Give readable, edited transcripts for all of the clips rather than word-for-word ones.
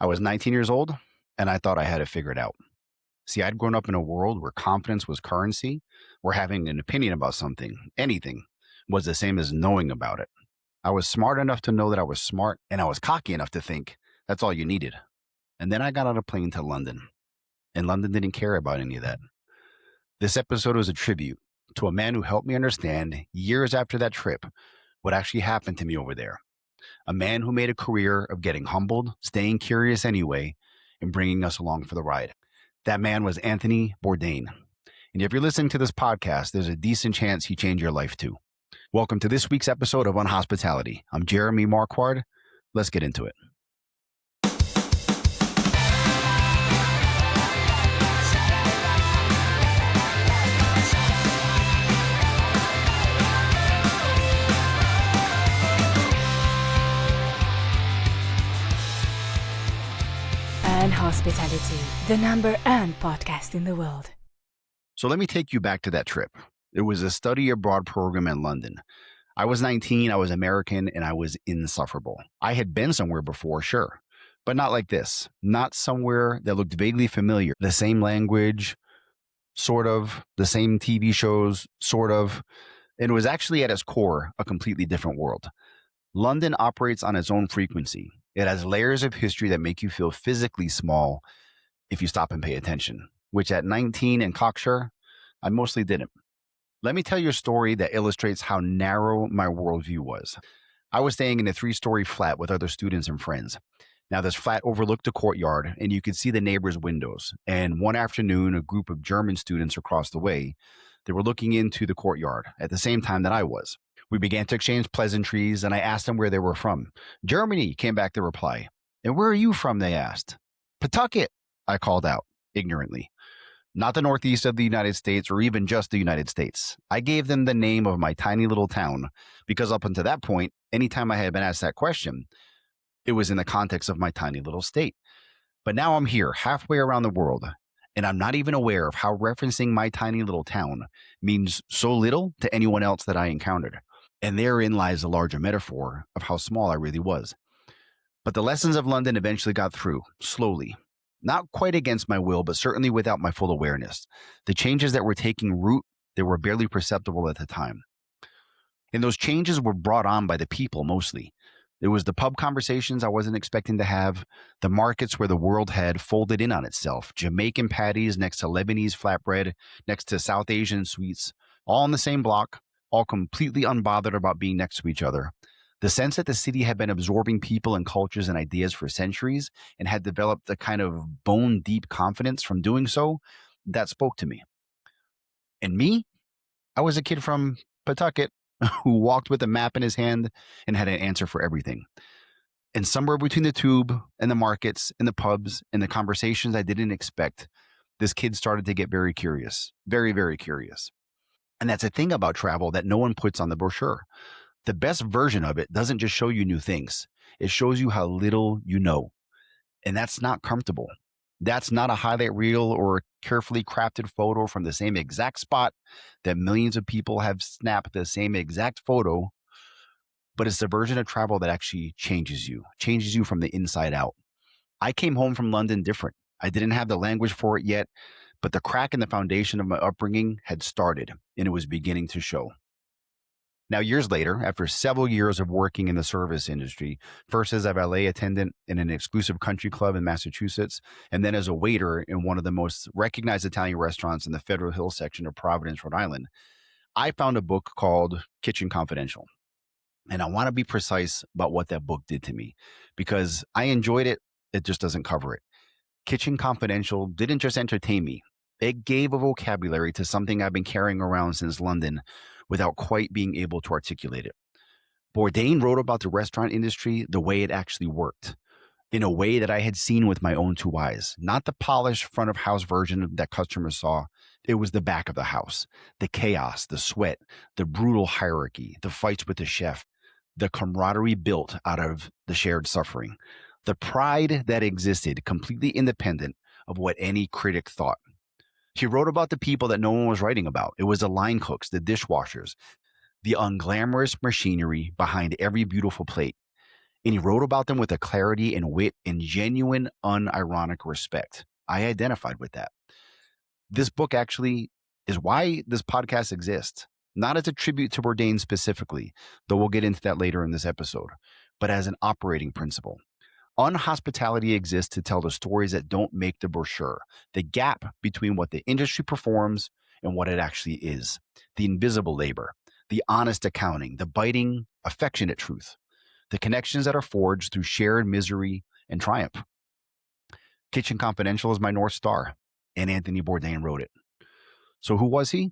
I was 19 years old, and I thought I had it figured out. See, I'd grown up in a world where confidence was currency, where having an opinion about something, anything, was the same as knowing about it. I was smart enough to know that I was smart, and I was cocky enough to think that's all you needed. And then I got on a plane to London, and London didn't care about any of that. This episode was a tribute to a man who helped me understand, years after that trip, what actually happened to me over there. A man who made a career of getting humbled, staying curious anyway, and bringing us along for the ride. That man was Anthony Bourdain. And if you're listening to this podcast, there's a decent chance he changed your life too. Welcome to this week's episode of Unhospitality. I'm Jeremy Marquardt. Let's get into it. Unhospitality, the #1 podcast in the world. So let me take you back to that trip. It was a study abroad program in London. I was 19, I was American, and I was insufferable. I had been somewhere before, sure, but not like this. Not somewhere that looked vaguely familiar. The same language, sort of, the same TV shows, sort of. And it was actually at its core a completely different world. London operates on its own frequency. It has layers of history that make you feel physically small if you stop and pay attention, which at 19 and cocksure, I mostly didn't. Let me tell you a story that illustrates how narrow my worldview was. I was staying in a 3-story flat with other students and friends. Now, this flat overlooked a courtyard, and you could see the neighbors' windows. And one afternoon, a group of German students across the way, they were looking into the courtyard at the same time that I was. We began to exchange pleasantries, and I asked them where they were from. Germany, came back the reply. And where are you from, they asked. Pawtucket, I called out, ignorantly. Not the northeast of the United States or even just the United States. I gave them the name of my tiny little town because up until that point, anytime I had been asked that question, it was in the context of my tiny little state. But now I'm here, halfway around the world, and I'm not even aware of how referencing my tiny little town means so little to anyone else that I encountered. And therein lies the larger metaphor of how small I really was. But the lessons of London eventually got through, slowly. Not quite against my will, but certainly without my full awareness. The changes that were taking root, they were barely perceptible at the time. And those changes were brought on by the people mostly. It was the pub conversations I wasn't expecting to have, the markets where the world had folded in on itself, Jamaican patties next to Lebanese flatbread, next to South Asian sweets, all in the same block, all completely unbothered about being next to each other. The sense that the city had been absorbing people and cultures and ideas for centuries and had developed a kind of bone-deep confidence from doing so, that spoke to me. And me? I was a kid from Pawtucket who walked with a map in his hand and had an answer for everything. And somewhere between the tube and the markets and the pubs and the conversations I didn't expect, this kid started to get very curious, very, very curious. And that's a thing about travel that no one puts on the brochure. The best version of it doesn't just show you new things. It shows you how little you know. And that's not comfortable. That's not a highlight reel or a carefully crafted photo from the same exact spot that millions of people have snapped the same exact photo. But it's the version of travel that actually changes you from the inside out. I came home from London different. I didn't have the language for it yet, but the crack in the foundation of my upbringing had started, and it was beginning to show. Now, years later, after several years of working in the service industry, first as a valet attendant in an exclusive country club in Massachusetts, and then as a waiter in one of the most recognized Italian restaurants in the Federal Hill section of Providence, Rhode Island, I found a book called Kitchen Confidential. And I want to be precise about what that book did to me, because I enjoyed it. It just doesn't cover it. Kitchen Confidential didn't just entertain me. It gave a vocabulary to something I've been carrying around since London without quite being able to articulate it. Bourdain wrote about the restaurant industry the way it actually worked, in a way that I had seen with my own 2 eyes, not the polished front of house version that customers saw. It was the back of the house, the chaos, the sweat, the brutal hierarchy, the fights with the chef, the camaraderie built out of the shared suffering, the pride that existed completely independent of what any critic thought. He wrote about the people that no one was writing about. It was the line cooks, the dishwashers, the unglamorous machinery behind every beautiful plate. And he wrote about them with a clarity and wit and genuine, unironic respect. I identified with that. This book actually is why this podcast exists, not as a tribute to Bourdain specifically, though we'll get into that later in this episode, but as an operating principle. Unhospitality exists to tell the stories that don't make the brochure, the gap between what the industry performs and what it actually is, the invisible labor, the honest accounting, the biting, affectionate truth, the connections that are forged through shared misery and triumph. Kitchen Confidential is my North Star, and Anthony Bourdain wrote it. So who was he?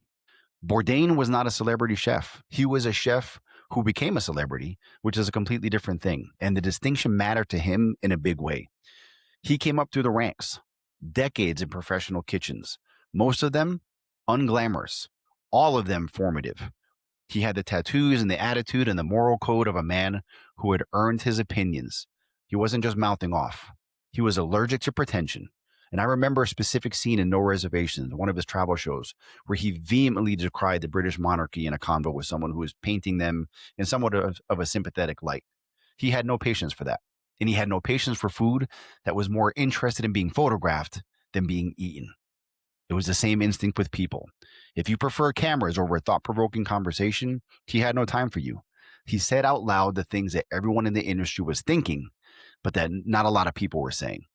Bourdain was not a celebrity chef. He was a chef who became a celebrity, which is a completely different thing. And the distinction mattered to him in a big way. He came up through the ranks, decades in professional kitchens, most of them unglamorous, all of them formative. He had the tattoos and the attitude and the moral code of a man who had earned his opinions. He wasn't just mouthing off. He was allergic to pretension. And I remember a specific scene in No Reservations, one of his travel shows, where he vehemently decried the British monarchy in a convo with someone who was painting them in somewhat of a sympathetic light. He had no patience for that. And he had no patience for food that was more interested in being photographed than being eaten. It was the same instinct with people. If you prefer cameras over a thought-provoking conversation, he had no time for you. He said out loud the things that everyone in the industry was thinking, but that not a lot of people were saying.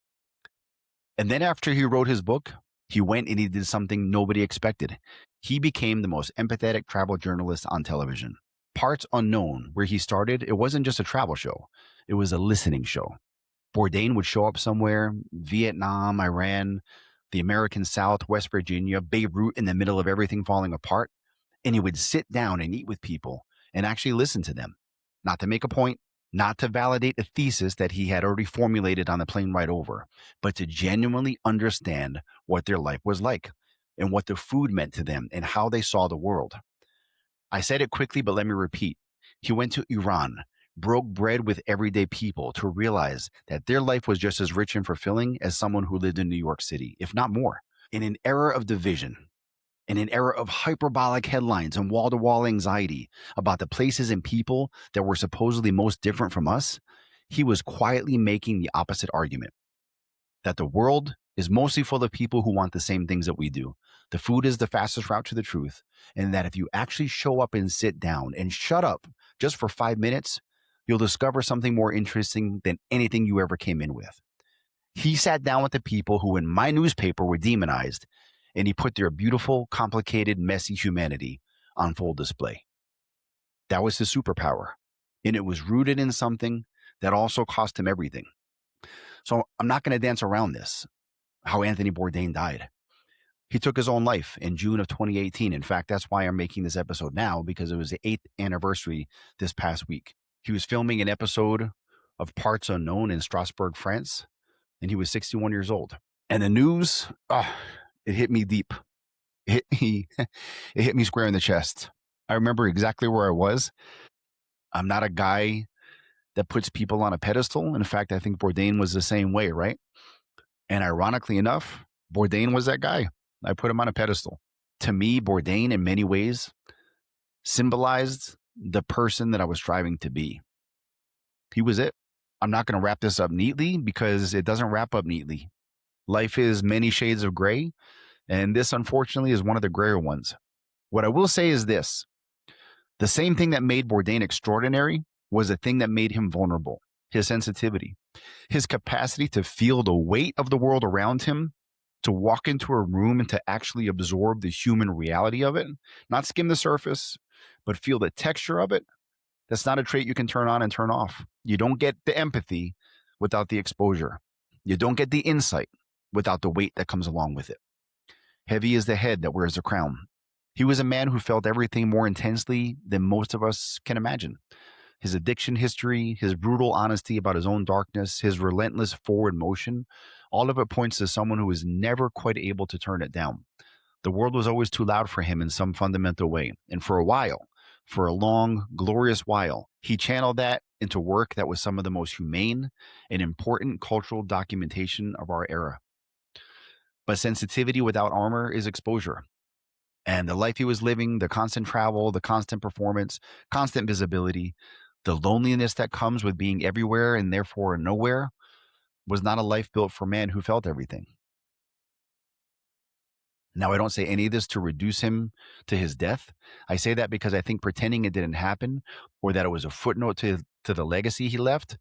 And then after he wrote his book, he went and he did something nobody expected. He became the most empathetic travel journalist on television. Parts Unknown, where he started, it wasn't just a travel show. It was a listening show. Bourdain would show up somewhere, Vietnam, Iran, the American South, West Virginia, Beirut, in the middle of everything falling apart. And he would sit down and eat with people and actually listen to them, not to make a point, not to validate a thesis that he had already formulated on the plane ride over, but to genuinely understand what their life was like and what the food meant to them and how they saw the world. I said it quickly, but let me repeat. He went to Iran, broke bread with everyday people to realize that their life was just as rich and fulfilling as someone who lived in New York City, if not more. In an era of division, in an era of hyperbolic headlines and wall-to-wall anxiety about the places and people that were supposedly most different from us, he was quietly making the opposite argument, that the world is mostly full of people who want the same things that we do. The food is the fastest route to the truth, and that if you actually show up and sit down and shut up just for 5 minutes, you'll discover something more interesting than anything you ever came in with. He sat down with the people who in my newspaper were demonized, and he put their beautiful, complicated, messy humanity on full display. That was his superpower, and it was rooted in something that also cost him everything. So I'm not going to dance around this, how Anthony Bourdain died. He took his own life in June of 2018. In fact, that's why I'm making this episode now, because it was the 8th anniversary this past week. He was filming an episode of Parts Unknown in Strasbourg, France, and he was 61 years old. And the news, it hit me deep. It hit me square in the chest. I remember exactly where I was. I'm not a guy that puts people on a pedestal. In fact, I think Bourdain was the same way, right? And ironically enough, Bourdain was that guy. I put him on a pedestal. To me, Bourdain, in many ways, symbolized the person that I was striving to be. He was it. I'm not going to wrap this up neatly because it doesn't wrap up neatly. Life is many shades of gray, and this, unfortunately, is one of the grayer ones. What I will say is this. The same thing that made Bourdain extraordinary was the thing that made him vulnerable, his sensitivity, his capacity to feel the weight of the world around him, to walk into a room and to actually absorb the human reality of it, not skim the surface, but feel the texture of it. That's not a trait you can turn on and turn off. You don't get the empathy without the exposure. You don't get the insight without the weight that comes along with it. Heavy is the head that wears the crown. He was a man who felt everything more intensely than most of us can imagine. His addiction history, his brutal honesty about his own darkness, his relentless forward motion, all of it points to someone who was never quite able to turn it down. The world was always too loud for him in some fundamental way. And for a while, for a long, glorious while, he channeled that into work that was some of the most humane and important cultural documentation of our era. But sensitivity without armor is exposure. And the life he was living, the constant travel, the constant performance, constant visibility, The loneliness that comes with being everywhere and therefore nowhere was not a life built for man who felt everything. Now, I don't say any of this to reduce him to his death. I say that because I think pretending it didn't happen or that it was a footnote to the legacy he left,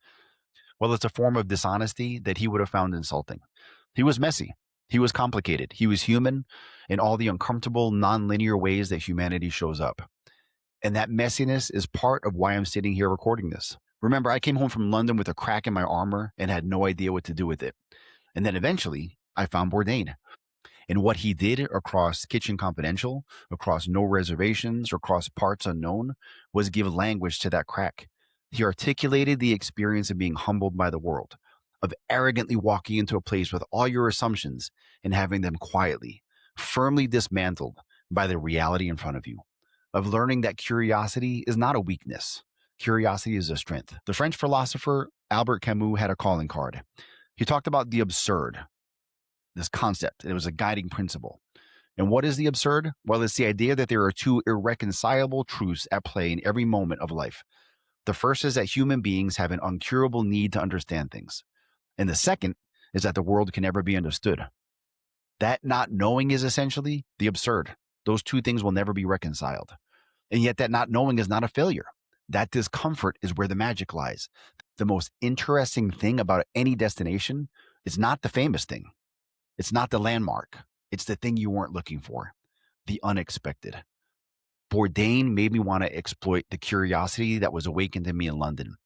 well, it's a form of dishonesty that he would have found insulting. He was messy. He was complicated. He was human in all the uncomfortable, nonlinear ways that humanity shows up. And that messiness is part of why I'm sitting here recording this. Remember, I came home from London with a crack in my armor and had no idea what to do with it. And then eventually, I found Bourdain. And what he did across Kitchen Confidential, across No Reservations, across Parts Unknown, was give language to that crack. He articulated the experience of being humbled by the world, of arrogantly walking into a place with all your assumptions and having them quietly, firmly dismantled by the reality in front of you, of learning that curiosity is not a weakness. Curiosity is a strength. The French philosopher Albert Camus had a calling card. He talked about the absurd, this concept. It was a guiding principle. And what is the absurd? Well, it's the idea that there are two irreconcilable truths at play in every moment of life. The first is that human beings have an uncurable need to understand things. And the second is that the world can never be understood. That not knowing is essentially the absurd. Those two things will never be reconciled. And yet that not knowing is not a failure. That discomfort is where the magic lies. The most interesting thing about any destination is not the famous thing. It's not the landmark. It's the thing you weren't looking for, the unexpected. Bourdain made me want to exploit the curiosity that was awakened in me in London,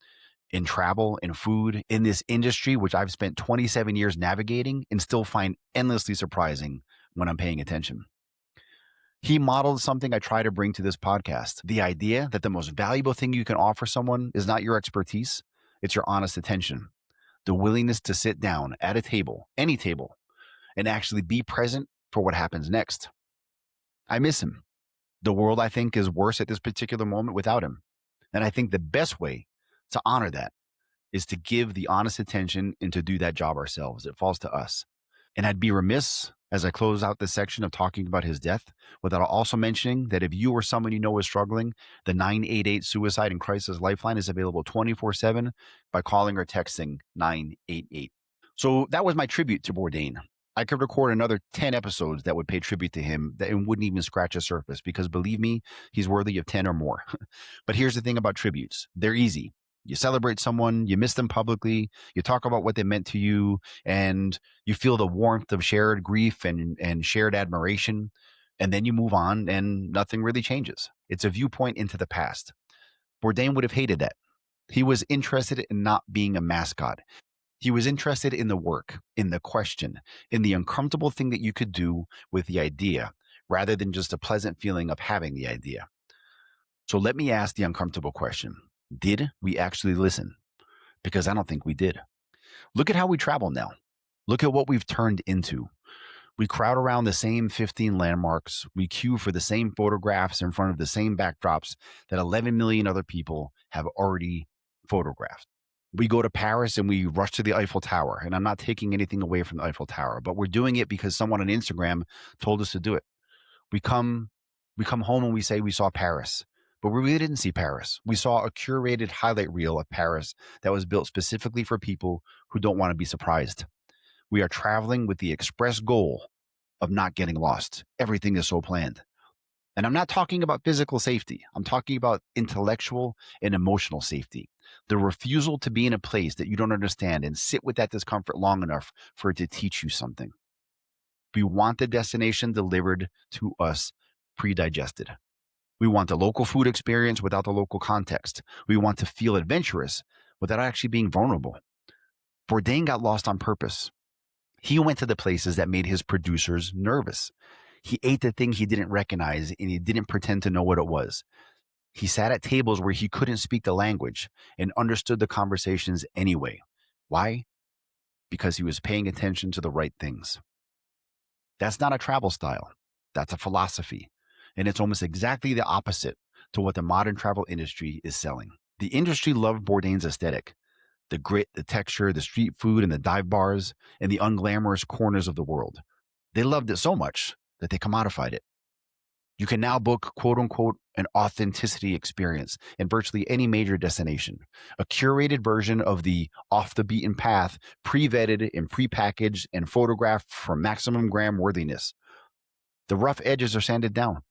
in travel, in food, in this industry, which I've spent 27 years navigating and still find endlessly surprising when I'm paying attention. He modeled something I try to bring to this podcast, the idea that the most valuable thing you can offer someone is not your expertise, it's your honest attention, the willingness to sit down at a table, any table, and actually be present for what happens next. I miss him. The world, I think, is worse at this particular moment without him. And I think the best way to honor that is to give the honest attention and to do that job ourselves. It falls to us. And I'd be remiss as I close out this section of talking about his death without also mentioning that if you or someone you know is struggling, the 988 Suicide and Crisis Lifeline is available 24/7 by calling or texting 988. So that was my tribute to Bourdain. I could record another 10 episodes that would pay tribute to him and wouldn't even scratch the surface because believe me, he's worthy of 10 or more. But here's the thing about tributes. They're easy. You celebrate someone, you miss them publicly, you talk about what they meant to you, and you feel the warmth of shared grief and shared admiration. And then you move on and nothing really changes. It's a viewpoint into the past. Bourdain would have hated that. He was interested in not being a mascot. He was interested in the work, in the question, in the uncomfortable thing that you could do with the idea, rather than just a pleasant feeling of having the idea. So let me ask the uncomfortable question. Did we actually listen? Because I don't think we did. Look at how we travel now. Look at what we've turned into. We crowd around the same 15 landmarks. We queue for the same photographs in front of the same backdrops that 11 million other people have already photographed. We go to Paris and we rush to the Eiffel Tower. And I'm not taking anything away from the Eiffel Tower, but we're doing it because someone on Instagram told us to do it. We come home and we say we saw Paris, but we really didn't see Paris. We saw a curated highlight reel of Paris that was built specifically for people who don't want to be surprised. We are traveling with the express goal of not getting lost. Everything is so planned. And I'm not talking about physical safety. I'm talking about intellectual and emotional safety. The refusal to be in a place that you don't understand and sit with that discomfort long enough for it to teach you something. We want the destination delivered to us pre-digested. We want the local food experience without the local context. We want to feel adventurous without actually being vulnerable. Bourdain got lost on purpose. He went to the places that made his producers nervous. He ate the thing he didn't recognize and he didn't pretend to know what it was. He sat at tables where he couldn't speak the language and understood the conversations anyway. Why? Because he was paying attention to the right things. That's not a travel style. That's a philosophy. And it's almost exactly the opposite to what the modern travel industry is selling. The industry loved Bourdain's aesthetic, the grit, the texture, the street food and the dive bars, and the unglamorous corners of the world. They loved it so much that they commodified it. You can now book quote unquote an authenticity experience in virtually any major destination, a curated version of the off the beaten path, pre-vetted and pre-packaged and photographed for maximum gram worthiness. The rough edges are sanded down.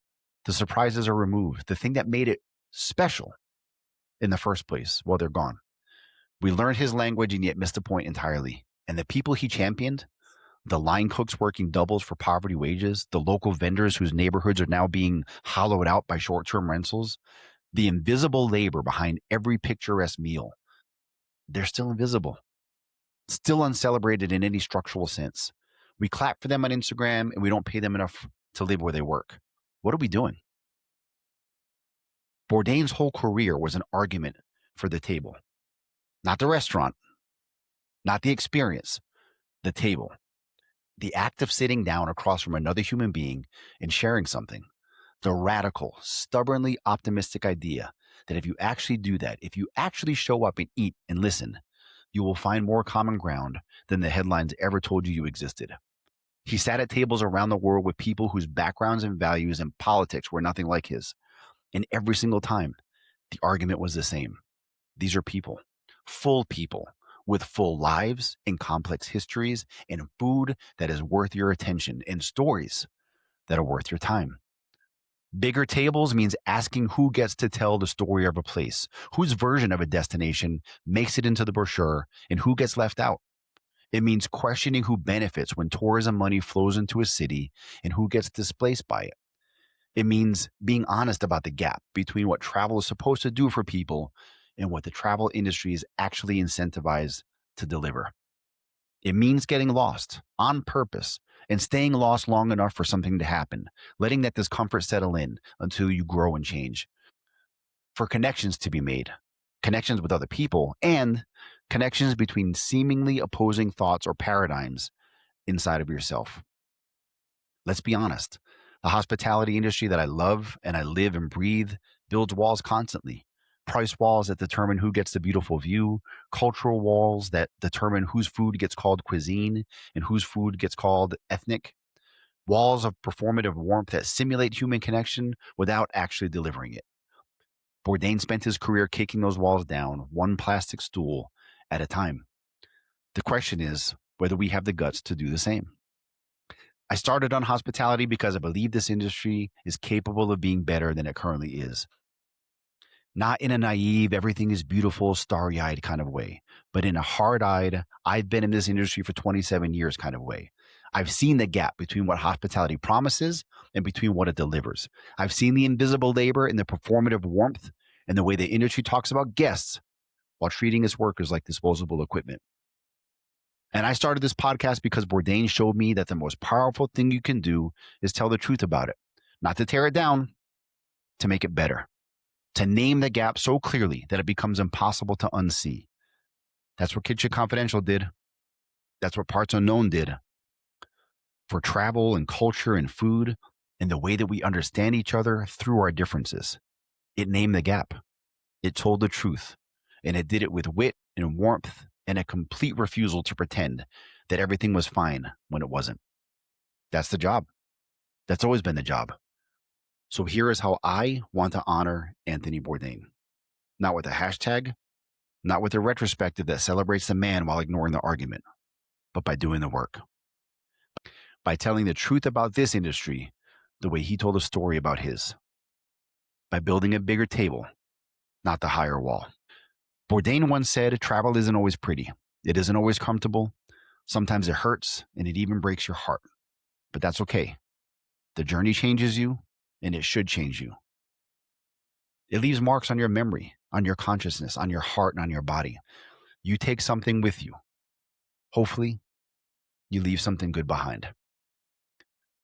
The surprises are removed. The thing that made it special in the first place, well, they're gone. We learned his language and yet missed the point entirely. And the people he championed, the line cooks working doubles for poverty wages, the local vendors whose neighborhoods are now being hollowed out by short-term rentals, the invisible labor behind every picturesque meal, they're still invisible, still uncelebrated in any structural sense. We clap for them on Instagram and we don't pay them enough to live where they work. What are we doing? Bourdain's whole career was an argument for the table, not the restaurant, not the experience, the table. The act of sitting down across from another human being and sharing something. The radical, stubbornly optimistic idea that if you actually do that, if you actually show up and eat and listen, you will find more common ground than the headlines ever told you existed. He sat at tables around the world with people whose backgrounds and values and politics were nothing like his. And every single time, the argument was the same. These are people, full people, with full lives and complex histories and food that is worth your attention and stories that are worth your time. Bigger tables means asking who gets to tell the story of a place, whose version of a destination makes it into the brochure, and who gets left out. It means questioning who benefits when tourism money flows into a city and who gets displaced by it. It means being honest about the gap between what travel is supposed to do for people and what the travel industry is actually incentivized to deliver. It means getting lost on purpose and staying lost long enough for something to happen, letting that discomfort settle in until you grow and change. For connections to be made, connections with other people, and connections between seemingly opposing thoughts or paradigms inside of yourself. Let's be honest. The hospitality industry that I love and I live and breathe builds walls constantly. Price walls that determine who gets the beautiful view, cultural walls that determine whose food gets called cuisine and whose food gets called ethnic, walls of performative warmth that simulate human connection without actually delivering it. Bourdain spent his career kicking those walls down, one plastic stool at a time. The question is whether we have the guts to do the same. I started on hospitality because I believe this industry is capable of being better than it currently is. Not in a naive, everything is beautiful, starry-eyed kind of way, but in a hard-eyed, I've been in this industry for 27 years kind of way. I've seen the gap between what hospitality promises and between what it delivers. I've seen the invisible labor and the performative warmth and the way the industry talks about guests while treating its workers like disposable equipment. And I started this podcast because Bourdain showed me that the most powerful thing you can do is tell the truth about it, not to tear it down, to make it better. To name the gap so clearly that it becomes impossible to unsee. That's what Kitchen Confidential did. That's what Parts Unknown did. For travel and culture and food and the way that we understand each other through our differences. It named the gap. It told the truth. And it did it with wit and warmth and a complete refusal to pretend that everything was fine when it wasn't. That's the job. That's always been the job. So here is how I want to honor Anthony Bourdain. Not with a hashtag, not with a retrospective that celebrates the man while ignoring the argument, but by doing the work. By telling the truth about this industry the way he told a story about his. By building a bigger table, not the higher wall. Bourdain once said, travel isn't always pretty. It isn't always comfortable. Sometimes it hurts and it even breaks your heart. But that's okay. The journey changes you, and it should change you. It leaves marks on your memory, on your consciousness, on your heart, and on your body. You take something with you. Hopefully, you leave something good behind.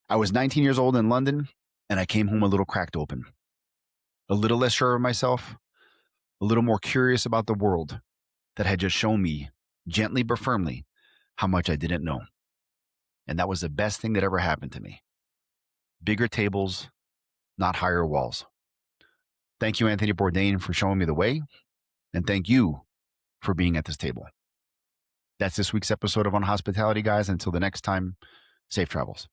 I was 19 years old in London, and I came home a little cracked open. A little less sure of myself, a little more curious about the world that had just shown me, gently but firmly, how much I didn't know. And that was the best thing that ever happened to me. Bigger tables, not higher walls. Thank you, Anthony Bourdain, for showing me the way. And thank you for being at this table. That's this week's episode of On Hospitality, guys. Until the next time, safe travels.